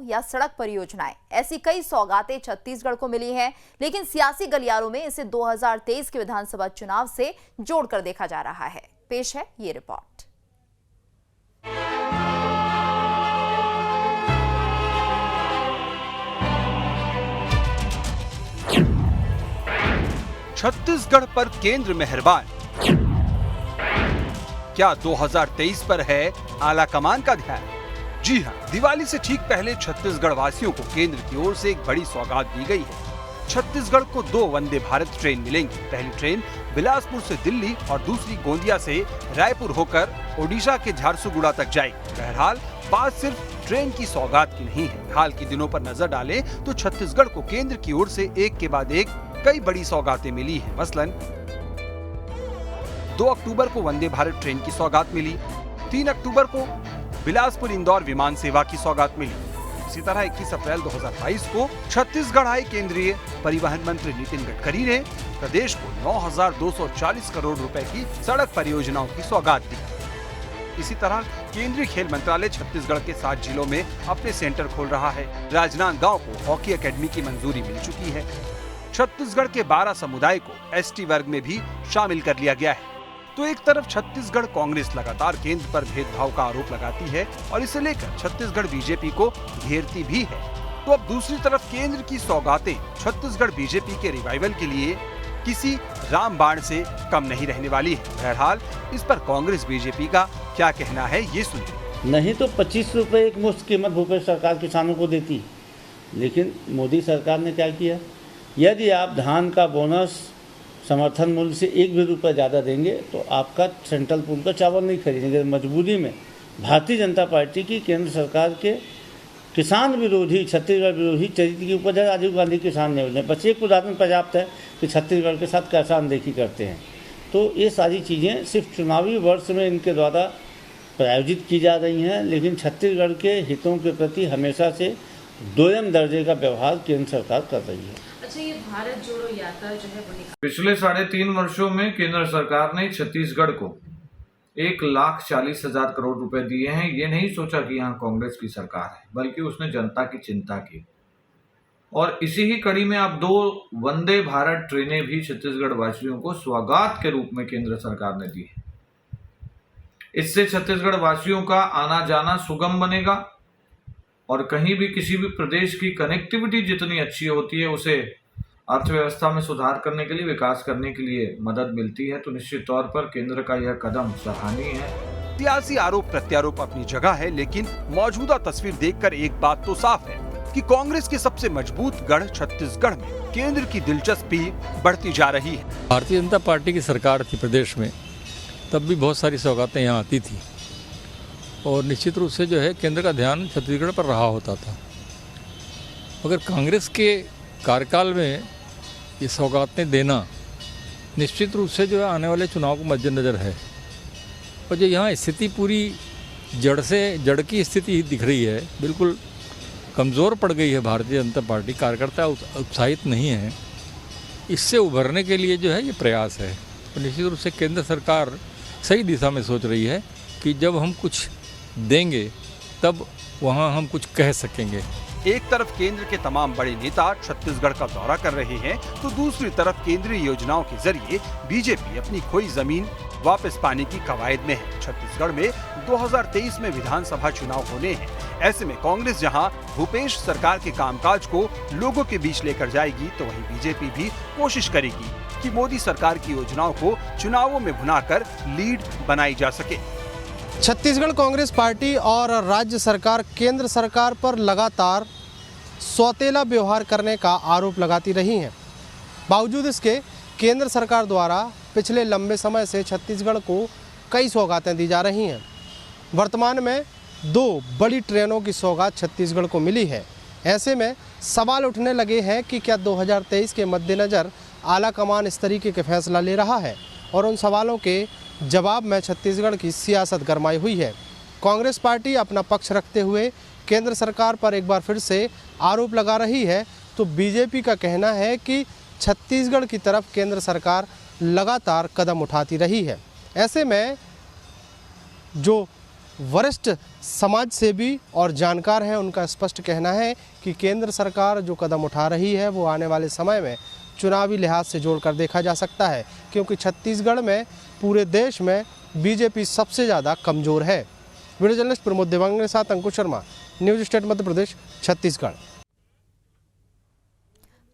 या सड़क परियोजनाएं, ऐसी कई सौगातें छत्तीसगढ़ को मिली हैं, लेकिन सियासी गलियारों में इसे 2023 के विधानसभा चुनाव से जोड़कर देखा जा रहा है। पेश है ये रिपोर्ट। छत्तीसगढ़ पर केंद्र मेहरबान, क्या 2023 पर है आला कमान का ध्यान? जी हां, दिवाली से ठीक पहले छत्तीसगढ़ वासियों को केंद्र की ओर से एक बड़ी सौगात दी गई है। छत्तीसगढ़ को 2 वंदे भारत ट्रेन मिलेंगी। पहली ट्रेन बिलासपुर से दिल्ली और दूसरी गोंदिया से रायपुर होकर ओडिशा के झारसुगुड़ा तक जाएगी। बहरहाल बात सिर्फ ट्रेन की सौगात की नहीं है। हाल के दिनों पर नजर डालें तो छत्तीसगढ़ को केंद्र की ओर से एक के बाद एक कई बड़ी सौगातें मिली हैं। मसलन 2 अक्टूबर को वंदे भारत ट्रेन की सौगात मिली, 3 अक्टूबर को बिलासपुर इंदौर विमान सेवा की सौगात मिली। इसी तरह 21 अप्रैल 2022 को छत्तीसगढ़ आए केंद्रीय परिवहन मंत्री नितिन गडकरी ने प्रदेश को 9,240 करोड़ रुपए की सड़क परियोजनाओं की सौगात दी। इसी तरह केंद्रीय खेल मंत्रालय छत्तीसगढ़ के 7 जिलों में अपने सेंटर खोल रहा है। राजनांदगांव को हॉकी अकेडमी की मंजूरी मिल चुकी है। छत्तीसगढ़ के 12 समुदाय को एसटी वर्ग में भी शामिल कर लिया गया है। तो एक तरफ छत्तीसगढ़ कांग्रेस लगातार केंद्र पर भेदभाव का आरोप लगाती है और इसे लेकर छत्तीसगढ़ बीजेपी को घेरती भी है, तो अब दूसरी तरफ केंद्र की सौगातें छत्तीसगढ़ बीजेपी के रिवाइवल के लिए किसी रामबाण से कम नहीं रहने वाली है। बहरहाल इस पर कांग्रेस बीजेपी का क्या कहना है, ये सुनिए। नहीं तो 25 रुपए एक मुश्त कीमत भूपेश सरकार किसानों को देती, लेकिन मोदी सरकार ने क्या किया? यदि आप धान का बोनस समर्थन मूल्य से 1 भी रुपये ज़्यादा देंगे तो आपका सेंट्रल पूल का चावल नहीं खरीदेंगे। मजबूरी में भारतीय जनता पार्टी की केंद्र सरकार के किसान विरोधी, छत्तीसगढ़ विरोधी चरित्र की उपज है राजीव गांधी किसान योजना। बस एक उदाहरण पर्याप्त है कि छत्तीसगढ़ के साथ कैसा अनदेखी करते हैं। तो ये सारी चीज़ें सिर्फ चुनावी वर्ष में इनके द्वारा प्रायोजित की जा रही हैं, लेकिन छत्तीसगढ़ के हितों के प्रति हमेशा से दोयम दर्जे का व्यवहार केंद्र सरकार कर रही है। अच्छा, ये भारत जोड़ो यात्रा जो है पिछले 3.5 वर्षों में केंद्र सरकार ने छत्तीसगढ़ को 1,40,000 करोड़ रुपए दिए हैं। ये नहीं सोचा कि यहाँ कांग्रेस की सरकार है, बल्कि उसने जनता की चिंता की। और इसी ही कड़ी में अब 2 वंदे भारत ट्रेनें भी छत्तीसगढ़ वासियों को सौगात के रूप में केंद्र सरकार ने दी है। इससे छत्तीसगढ़ वासियों का आना जाना सुगम बनेगा और कहीं भी किसी भी प्रदेश की कनेक्टिविटी जितनी अच्छी होती है उसे अर्थव्यवस्था में सुधार करने के लिए, विकास करने के लिए मदद मिलती है। तो निश्चित तौर पर केंद्र का यह कदम सराहनीय है। सियासी आरोप प्रत्यारोप अपनी जगह है, लेकिन मौजूदा तस्वीर देखकर एक बात तो साफ है कि कांग्रेस के सबसे मजबूत गढ़ छत्तीसगढ़ में केंद्र की दिलचस्पी बढ़ती जा रही है। भारतीय जनता पार्टी की सरकार थी प्रदेश में, तब भी बहुत सारी सौगातें यहाँ आती थी और निश्चित रूप से जो है केंद्र का ध्यान छत्तीसगढ़ पर रहा होता था। मगर कांग्रेस के कार्यकाल में ये सौगातें देना निश्चित रूप से जो है आने वाले चुनाव को मद्देनजर है। और जो यहाँ स्थिति पूरी जड़ की स्थिति ही दिख रही है, बिल्कुल कमज़ोर पड़ गई है भारतीय जनता पार्टी। कार्यकर्ता उत्साहित नहीं है। इससे उभरने के लिए जो है ये प्रयास है। तो निश्चित रूप से केंद्र सरकार सही दिशा में सोच रही है कि जब हम कुछ देंगे तब वहाँ हम कुछ कह सकेंगे। एक तरफ केंद्र के तमाम बड़े नेता छत्तीसगढ़ का दौरा कर रहे हैं, तो दूसरी तरफ केंद्रीय योजनाओं के जरिए बीजेपी अपनी खोई जमीन वापस पाने की कवायद में है। छत्तीसगढ़ में 2023 में विधानसभा चुनाव होने हैं। ऐसे में कांग्रेस जहां भूपेश सरकार के कामकाज को लोगों के बीच लेकर जाएगी, तो वहीं बीजेपी भी कोशिश करेगी कि मोदी सरकार की योजनाओं को चुनावों में भुनाकर लीड बनाई जा सके। छत्तीसगढ़ कांग्रेस पार्टी और राज्य सरकार केंद्र सरकार पर लगातार सौतेला व्यवहार करने का आरोप लगाती रही हैं। बावजूद इसके केंद्र सरकार द्वारा पिछले लंबे समय से छत्तीसगढ़ को कई सौगातें दी जा रही हैं। वर्तमान में 2 बड़ी ट्रेनों की सौगात छत्तीसगढ़ को मिली है। ऐसे में सवाल उठने लगे हैं कि क्या 2023 के मद्देनज़र आला कमान इस तरीके के फैसला ले रहा है, और उन सवालों के जवाब में छत्तीसगढ़ की सियासत गरमाई हुई है। कांग्रेस पार्टी अपना पक्ष रखते हुए केंद्र सरकार पर एक बार फिर से आरोप लगा रही है, तो बीजेपी का कहना है कि छत्तीसगढ़ की तरफ केंद्र सरकार लगातार कदम उठाती रही है। ऐसे में जो वरिष्ठ समाज सेवी और जानकार हैं, उनका स्पष्ट कहना है कि केंद्र सरकार जो कदम उठा रही है वो आने वाले समय में चुनावी लिहाज से जोड़कर देखा जा सकता है, क्योंकि छत्तीसगढ़ में पूरे देश में बीजेपी सबसे ज़्यादा कमज़ोर है। वीडियो जर्नलिस्ट प्रमोद देवांग के साथ अंकुश शर्मा, न्यूज स्टेट मध्य प्रदेश, छत्तीसगढ़।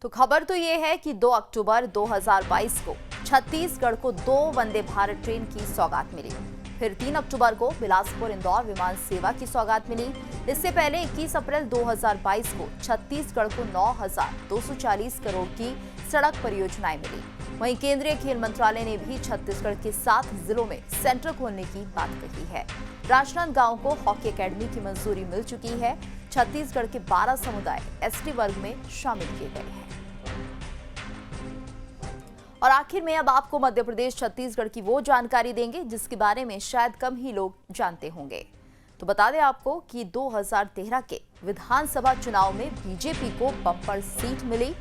तो खबर तो ये है कि 2 अक्टूबर 2022 को छत्तीसगढ़ को 2 वंदे भारत ट्रेन की सौगात मिली। फिर 3 अक्टूबर को बिलासपुर इंदौर विमान सेवा की सौगात मिली। इससे पहले 21 अप्रैल 2022 को छत्तीसगढ़ को 9,240 करोड़ की सड़क परियोजनाएं मिली। वहीं केंद्रीय खेल मंत्रालय ने भी छत्तीसगढ़ के 7 जिलों में सेंटर खोलने की बात कही है। राजनांदगांव को हॉकी एकेडमी की मंजूरी मिल चुकी है। छत्तीसगढ़ के 12 समुदाय एसटी वर्ग में शामिल किए गए हैं। और आखिर में अब आपको मध्य प्रदेश छत्तीसगढ़ की वो जानकारी देंगे जिसके बारे में शायद कम ही लोग जानते होंगे। तो बता दें आपको कि 2013 के विधानसभा चुनाव में बीजेपी को बम्पर सीट मिली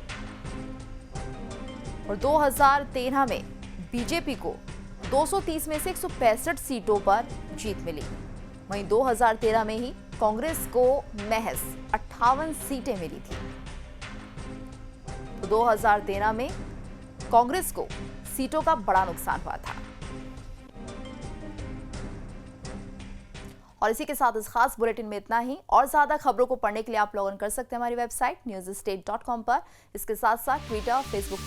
और 2013 में बीजेपी को 230 में से 165 सीटों पर जीत मिली। वहीं 2013 में ही कांग्रेस को महज 58 सीटें मिली थी। तो 2013 में कांग्रेस को सीटों का बड़ा नुकसान हुआ था। और इसी के साथ इस खास बुलेटिन में इतना ही। और ज्यादा खबरों को पढ़ने के लिए आप लॉग इन कर सकते हैं हमारी वेबसाइट newsstate.com पर। इसके साथ साथ ट्विटर, फेसबुक